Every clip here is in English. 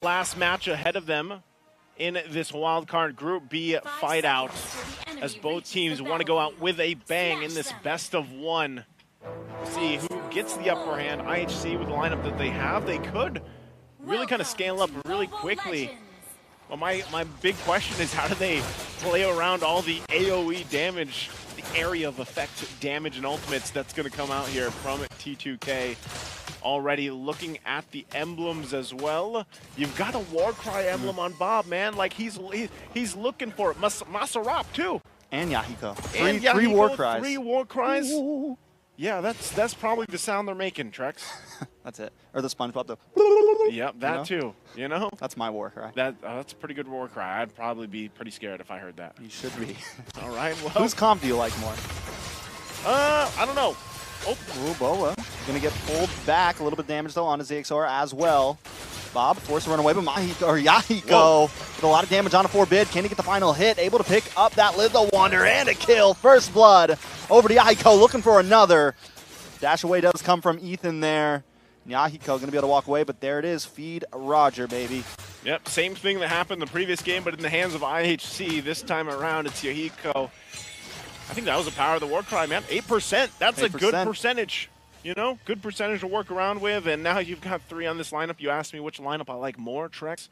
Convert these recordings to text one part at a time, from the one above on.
last match ahead of them in this wildcard Group B fight out, as both teams want to go out with a bang in this best of one. See who gets the upper hand. IHC, with the lineup that they have, they could really kind of scale up really quickly. Well, my big question is, how do they play around all the AoE damage, the area of effect damage and ultimates that's going to come out here from T2K? Already looking at the emblems as well. You've got a Warcry emblem on Bob, man. Like he's looking for it. Masarap too. And Yahiko. Three Warcries. 3 Warcries. Ooh. Yeah, that's probably the sound they're making, Trex. That's it. Or the SpongeBob though. Yep, that too. You know? That's my Warcry. That's a pretty good Warcry. I'd probably be pretty scared if I heard that. You should be. All right. Well, whose comp do you like more? I don't know. Oh, Boa gonna get pulled back. A little bit of damage though on his EXR as well. Bob forced to run away, but Yahiko with a lot of damage on a Forbid. Can he get the final hit? Able to pick up that Litho Wonder and a kill. First blood over to Yahiko, looking for another. Dash away does come from Ethan there. Yahiko gonna be able to walk away, but there it is. Feed Roger, baby. Yep, same thing that happened in the previous game, but in the hands of IHC. This time around, it's Yahiko. I think that was the power of the Warcry, man. 8%. That's 8%. A good percentage. You know, good percentage to work around with. And now you've got 3 on this lineup. You asked me which lineup I like more, Trex.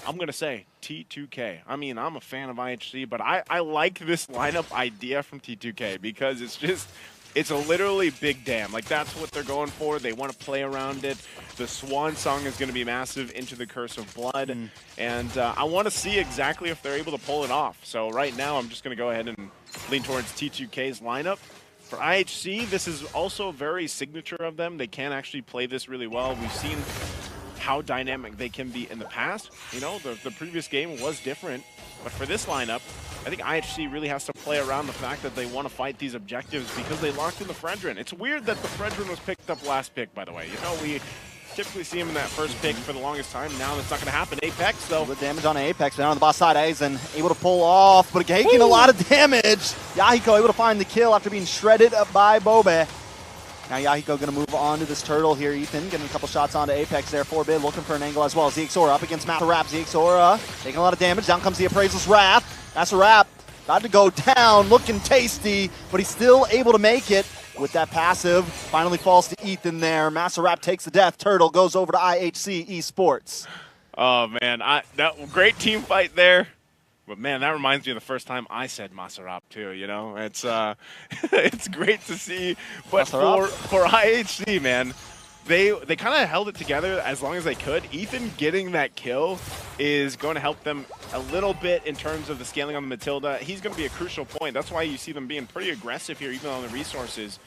I'm going to say T2K. I mean, I'm a fan of IHC, but I like this lineup idea from T2K because it's a literally big damn. Like, that's what they're going for. They want to play around it. The Swan Song is going to be massive into the Curse of Blood. And I want to see exactly if they're able to pull it off. So right now, I'm just going to go ahead and lean towards T2K's lineup. For IHC, this is also very signature of them. They can actually play this really well. We've seen how dynamic they can be in the past. You know, the previous game was different. But for this lineup, I think IHC really has to play around the fact that they want to fight these objectives because they locked in the Fredrin. It's weird that the Fredrin was picked up last pick, by the way. You know, we typically see him in that first pick for the longest time. Now that's not going to happen. Apex, though. The damage on Apex down on the boss side. Aizen able to pull off, but taking a lot of damage. Yahiko able to find the kill after being shredded by Bobe. Now Yahiko going to move on to this turtle here. Ethan getting a couple shots onto Apex there. Forbid looking for an angle as well. Zexora up against Masarap. Zexora taking a lot of damage. Down comes the Appraisal's Wrath. Masarap about to go down, looking tasty, but he's still able to make it with that passive. Finally falls to Ethan there. Masarap takes the death. Turtle goes over to Ihc Esports. Oh, man. That great team fight there. But, man, that reminds me of the first time I said Masarap, too, you know? It's it's great to see. But for IHC, man, they kind of held it together as long as they could. Ethan getting that kill is going to help them a little bit in terms of the scaling on the Matilda. He's going to be a crucial point. That's why you see them being pretty aggressive here, even on the resources.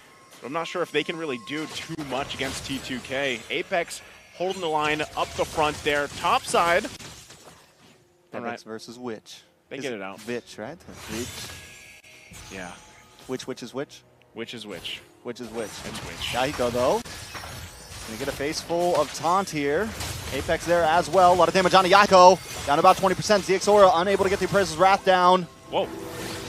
But I'm not sure if they can really do too much against T2K. Apex holding the line up the front there. Top side. Apex versus Witch. They get it out. Witch, right? Witch. Yeah. Which is which? Which is which? Which is which? It's which. Yahiko, though. Gonna get a face full of taunt here. Apex there as well. A lot of damage on Yahiko. Down to about 20%. Zexora unable to get the Appraisal's Wrath down. Whoa.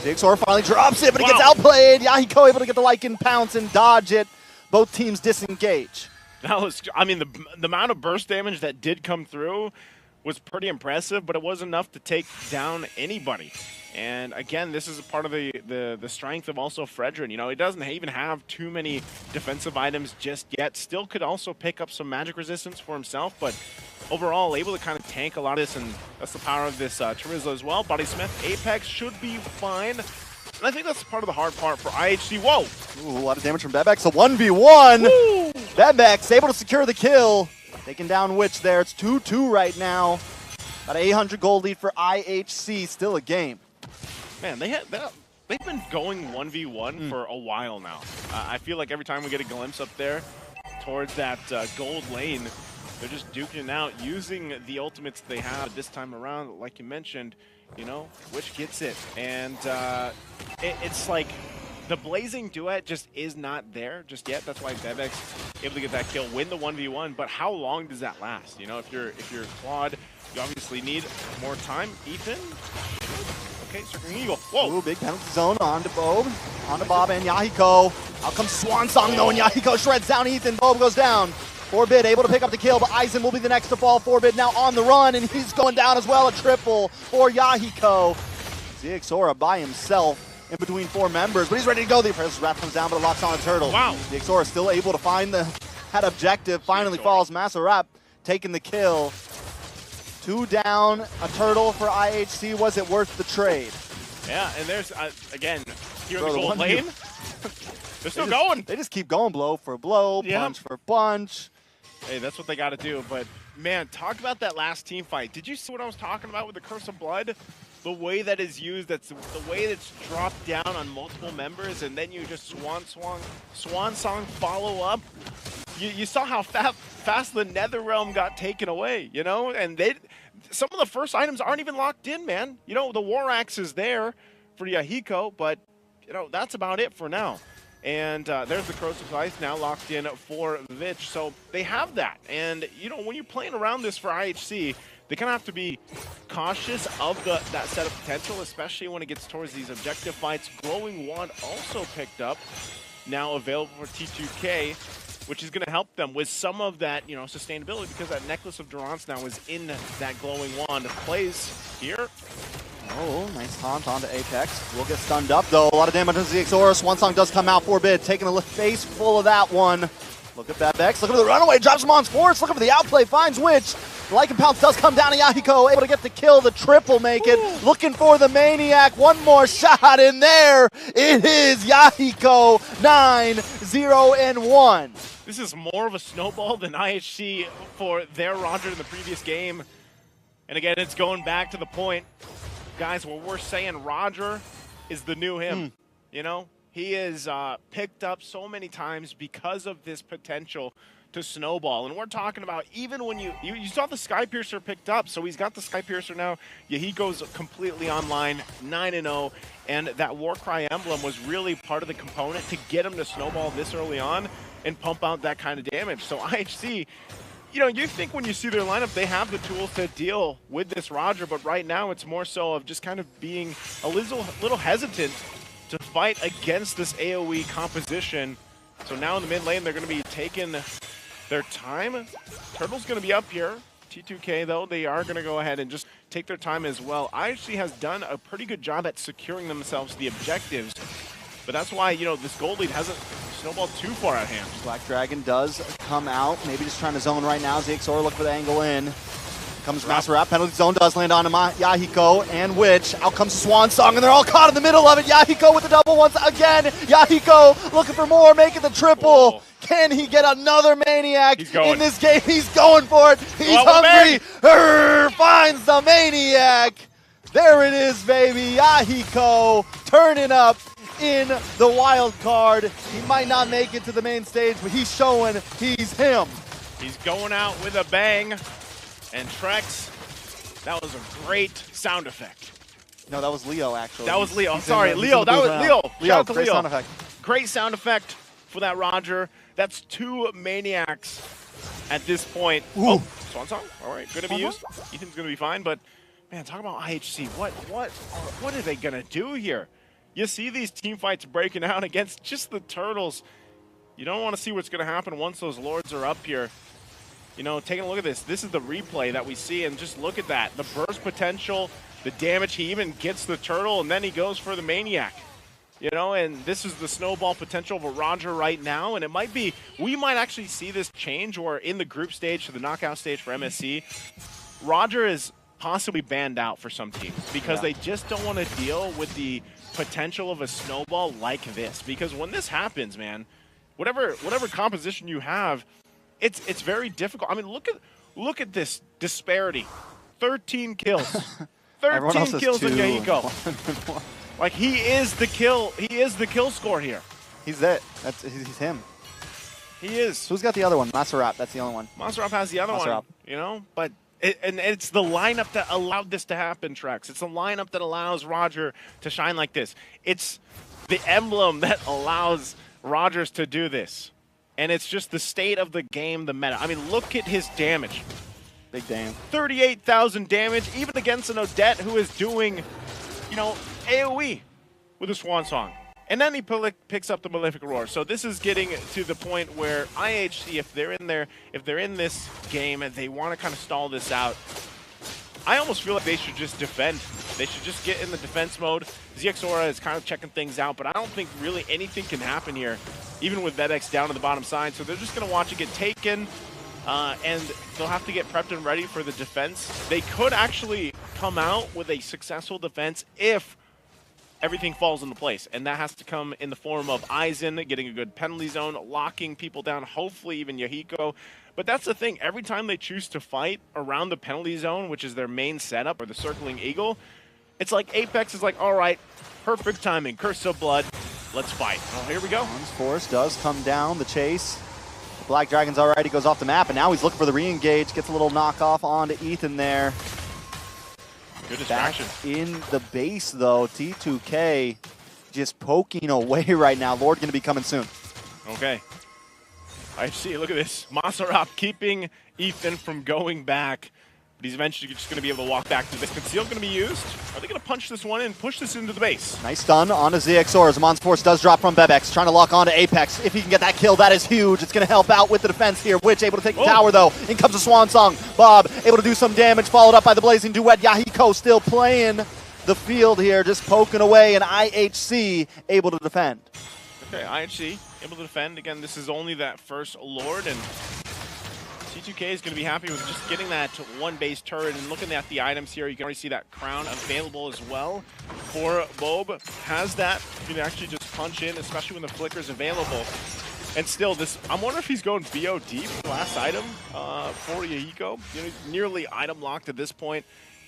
Zexora finally drops it, but he gets outplayed. Yahiko able to get the Lycan pounce and dodge it. Both teams disengage. That was, I mean, the amount of burst damage that did come through was pretty impressive, but it wasn't enough to take down anybody. And again, this is a part of the strength of also Fredrin. You know, he doesn't even have too many defensive items just yet. Still could also pick up some magic resistance for himself, but overall able to kind of tank a lot of this, and that's the power of this Charizla as well. Body Smith, Apex should be fine. And I think that's part of the hard part for IHC. Whoa! Ooh, a lot of damage from Bebex. A 1v1. Woo! Bebex able to secure the kill. Taking down Witch there. It's 2-2 right now. About an 800 gold lead for IHC. Still a game. Man, they've been going 1v1 for a while now. I feel like every time we get a glimpse up there towards that gold lane, they're just duking it out using the ultimates they have this time around. Like you mentioned, you know, Witch gets it. And it's like the Blazing Duet just is not there just yet. That's why Bebex able to get that kill, win the 1v1. But how long does that last? You know, if you're Claude, you obviously need more time. Ethan? Okay, Circling Eagle. Whoa. Ooh, big penalty zone onto Bob. Onto Bob and Yahiko. Out comes Swan Song though, and Yahiko shreds down Ethan. Bob goes down. Forbid able to pick up the kill, but Aizen will be the next to fall. Forbid now on the run, and he's going down as well. A triple for Yahiko. Ihc by himself in between 4 members, but he's ready to go. The appraisal wrap comes down, but it locks on a turtle. Wow. Ihc still able to find that objective. Finally falls. Maserap taking the kill. 2 down, a turtle for IHC. Was it worth the trade? Yeah, and there's, again, here in the gold lane, they're still going. They just keep going blow for blow, punch for punch. Hey, that's what they got to do. But, man, talk about that last team fight. Did you see what I was talking about with the Curse of Blood? The way that is used, that's the way that's dropped down on multiple members, and then you just swan song follow up. You saw how fast the Nether Realm got taken away, you know? And some of the first items aren't even locked in, man. You know, the War Axe is there for Yahiko, but, you know, that's about it for now. And there's the Corrosive Ice now locked in for Vich. So they have that. And, you know, when you're playing around this for IHC, they kind of have to be cautious of that set of potential, especially when it gets towards these objective fights. Glowing Wand also picked up, now available for T2K, which is going to help them with some of that, you know, sustainability, because that Necklace of Durance now is in that Glowing Wand. Plays here. Oh, nice taunt onto Apex. Will get stunned up, though. A lot of damage on Ihc. Swan Song does come out. Forbid taking a face full of that one. Look at that Bex. Look at the runaway. Drops him on sports. Look for the outplay. Finds Witch. The Lycan Pounce does come down to Yahiko. Able to get the kill. The triple make it. Ooh. Looking for the Maniac. One more shot in there. It is Yahiko 9-0-1. This is more of a snowball than IHC for their Roger in the previous game. And again, it's going back to the point, guys, where we're saying Roger is the new him. You know? He is picked up so many times because of this potential to snowball. And we're talking about even when you saw the Sky Piercer picked up, so he's got the Sky Piercer now. Yahiko's completely online, 9-0, and that Warcry emblem was really part of the component to get him to snowball this early on and pump out that kind of damage. So IHC, you know, you think when you see their lineup, they have the tools to deal with this Roger, but right now it's more so of just kind of being a little hesitant to fight against this AoE composition. So now in the mid lane, they're going to be taking their time. Turtle's going to be up here. T2K, though, they are going to go ahead and just take their time as well. IHC has done a pretty good job at securing themselves the objectives, but that's why, you know, this gold lead hasn't snowballed too far at hand. Black Dragon does come out, maybe just trying to zone right now. Ihc look for the angle in. Comes Maserap, penalty zone does land on Yahiko and Witch. Out comes the Swan Song, and they're all caught in the middle of it. Yahiko with the double once again. Yahiko looking for more, making the triple. Can he get another Maniac in this game? He's going for it. He's hungry. Finds the Maniac. There it is, baby. Yahiko turning up in the wild card. He might not make it to the main stage, but he's showing he's him. He's going out with a bang. And Trex, that was a great sound effect. No, that was Leo, actually. That was Leo. I'm sorry, Leo. That was Leo. Shout out to great Leo. Sound effect. Great sound effect for that Roger. That's 2 Maniacs at this point. Ooh. Oh, Swan Song. All right, good to be used. Ethan's going to be fine, but man, talk about IHC. What are they going to do here? You see these team fights breaking out against just the Turtles. You don't want to see what's going to happen once those Lords are up here. You know, taking a look at this. This is the replay that we see, and just look at that. The burst potential, the damage. He even gets the Turtle, and then he goes for the Maniac. You know, and this is the snowball potential of a Roger right now, and it might be, we might actually see this change, or in the group stage to the knockout stage for MSC, Roger is possibly banned out for some teams because they just don't want to deal with the potential of a snowball like this. Because when this happens, man, whatever composition you have, it's very difficult. I mean, look at this disparity. 13 kills. 13 kills in Yahiko. Like, he is the kill score here. He's it. He's him. He is. Who's got the other one? Maserap. That's the only one. Maserap has the other one. You know, but it's the lineup that allowed this to happen, Trex. It's the lineup that allows Roger to shine like this. It's the emblem that allows Rogers to do this. And it's just the state of the game, the meta. I mean, look at his damage. Big damn. 38,000 damage, even against an Odette who is doing, you know, AoE with a Swan Song. And then he picks up the Malefic Roar. So this is getting to the point where IHC, if they're in this game and they want to kind of stall this out, I almost feel like they should just defend. They should just get in the defense mode. ZXora is kind of checking things out, but I don't think really anything can happen here, even with Mlbb down to the bottom side. So they're just going to watch it get taken, and they'll have to get prepped and ready for the defense. They could actually come out with a successful defense if everything falls into place, and that has to come in the form of Aizen getting a good penalty zone, locking people down, hopefully even Yahiko. But that's the thing, every time they choose to fight around the penalty zone, which is their main setup, or the circling eagle, it's like Apex is like, all right, perfect timing, Curse of Blood, let's fight. Oh, here we go. Force does come down, the chase. The Black Dragon's all right, he goes off the map, and now he's looking for the re-engage, gets a little knockoff onto Ethan there. Good distraction. Back in the base, though, T2K just poking away right now. Lord going to be coming soon. Okay. I see. Look at this. Masarap keeping Ethan from going back. But he's eventually just going to be able to walk back to this. Conceal going to be used. Are they going to punch this one in, push this into the base? Nice stun onto ZXora. Zamon's Force does drop from Bebex, trying to lock onto Apex. If he can get that kill, that is huge. It's going to help out with the defense here. Witch able to take the tower, though. In comes the Swan Song. Bob able to do some damage, followed up by the Blazing Duet. Yahiko still playing the field here, just poking away, and IHC able to defend. Okay, IHC able to defend. Again, this is only that first Lord, and T2K is going to be happy with just getting that one base turret. And looking at the items here, you can already see that crown available as well. For Mob has that. You can actually just punch in, especially when the flicker is available. And still, this, I'm wondering if he's going BOD for the last item for Yahiko. You know, he's nearly item locked at this point.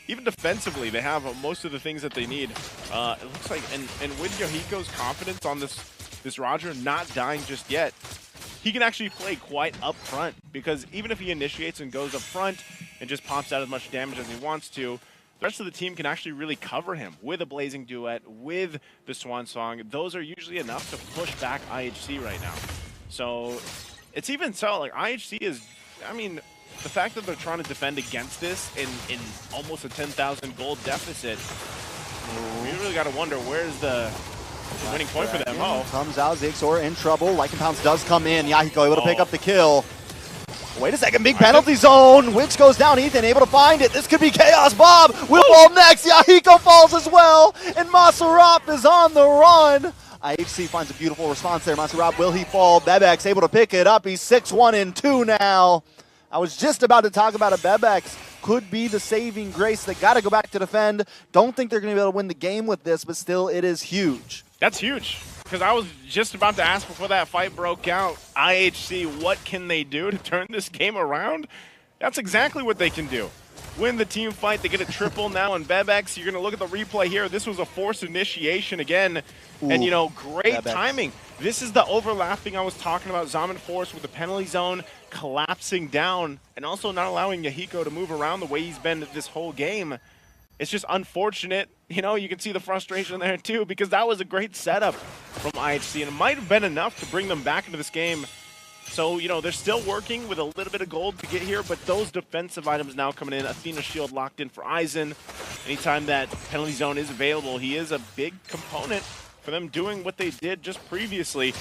Even defensively, they have most of the things that they need. It looks like, and with Yahiko's confidence on this Roger not dying just yet, he can actually play quite up front, because even if he initiates and goes up front and just pops out as much damage as he wants to, the rest of the team can actually really cover him with a Blazing Duet, with the Swan Song. Those are usually enough to push back IHC right now. So it's even so, like IHC is, I mean, the fact that they're trying to defend against this in almost a 10,000 gold deficit, you really got to wonder where's the winning point for them. Oh, comes out, ZXora in trouble. Lycan Pounce does come in. Yahiko able to pick up the kill. Wait a second, big penalty zone. Witch goes down, Ethan able to find it. This could be chaos. Bob will fall next. Yahiko falls as well, and Masarap is on the run. IHC finds a beautiful response there. Masarap, will he fall? Bebex able to pick it up. He's 6-1-2 now. I was just about to talk about a Bebex. Could be the saving grace. They got to go back to defend. Don't think they're going to be able to win the game with this, but still, it is huge. That's huge, because I was just about to ask before that fight broke out, IHC, what can they do to turn this game around? That's exactly what they can do. Win the team fight, they get a triple now in Bebex. You're going to look at the replay here. This was a forced initiation again, and, you know, great Bebex timing. This is the overlapping I was talking about. Zaman Force with the penalty zone collapsing down and also not allowing Yahiko to move around the way he's been this whole game. It's just unfortunate. You know, you can see the frustration there too, because that was a great setup from IHC, and it might have been enough to bring them back into this game. So, you know, they're still working with a little bit of gold to get here, but those defensive items now coming in. Athena Shield locked in for Aizen. Anytime that penalty zone is available, he is a big component for them doing what they did just previously.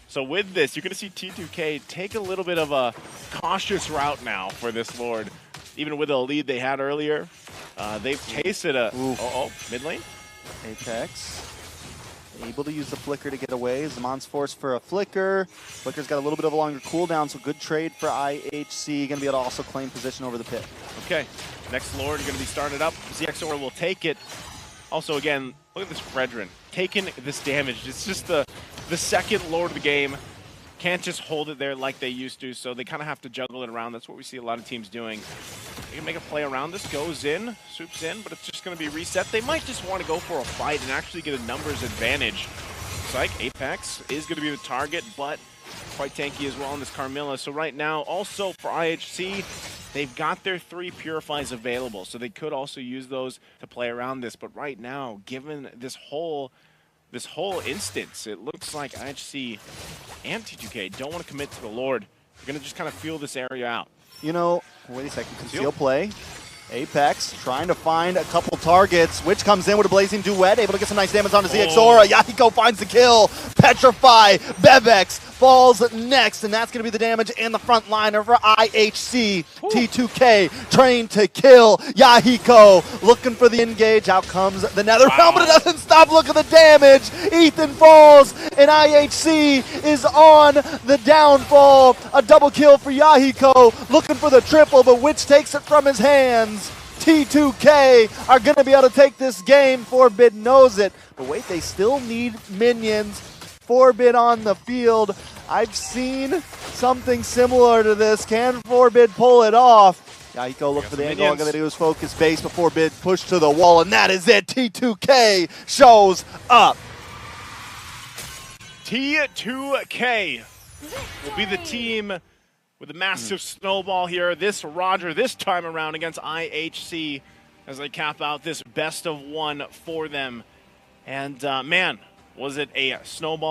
So with this, you're going to see T2K take a little bit of a cautious route now for this Lord. Even with the lead they had earlier, they've tasted a mid lane. Apex able to use the flicker to get away. Zamon's Force for a flicker. Flicker's got a little bit of a longer cooldown, so good trade for IHC. Going to be able to also claim position over the pit. Okay, next Lord going to be started up. ZXora will take it. Also, again, look at this Fredrin taking this damage. It's just the second Lord of the game. Can't just hold it there like they used to, so they kind of have to juggle it around. That's what we see a lot of teams doing. They can make a play around this, goes in, swoops in, but it's just going to be reset. They might just want to go for a fight and actually get a numbers advantage. Looks like Apex is going to be the target, but quite tanky as well in this Carmilla. So right now, also for IHC, they've got their 3 Purifies available, so they could also use those to play around this. But right now, given this whole instance, it looks like IHC and T2K don't want to commit to the Lord. They're going to just kind of feel this area out. You know, wait a second. Conceal play. Apex trying to find a couple targets. Witch comes in with a blazing duet, able to get some nice damage onto ZX Aura. Yahiko finds the kill. Petrify. Bebex falls next, and that's going to be the damage in the front liner for IHC. T2K trained to kill. Yahiko looking for the engage. Out comes the Nether Realm, but it doesn't stop. Look at the damage. Ethan falls, and IHC is on the downfall. A double kill for Yahiko, looking for the triple, but Witch takes it from his hands. T2K are going to be able to take this game. Forbid knows it. But wait, they still need minions. Forbid on the field. I've seen something similar to this. Can Forbid pull it off? Yahiko look for the angle. All they do is focus base before Forbid push to the wall, and that is it. T2K shows up. T2K will be the team with a massive snowball here. This Roger this time around against IHC as they cap out this best of one for them. And man, was it a snowball.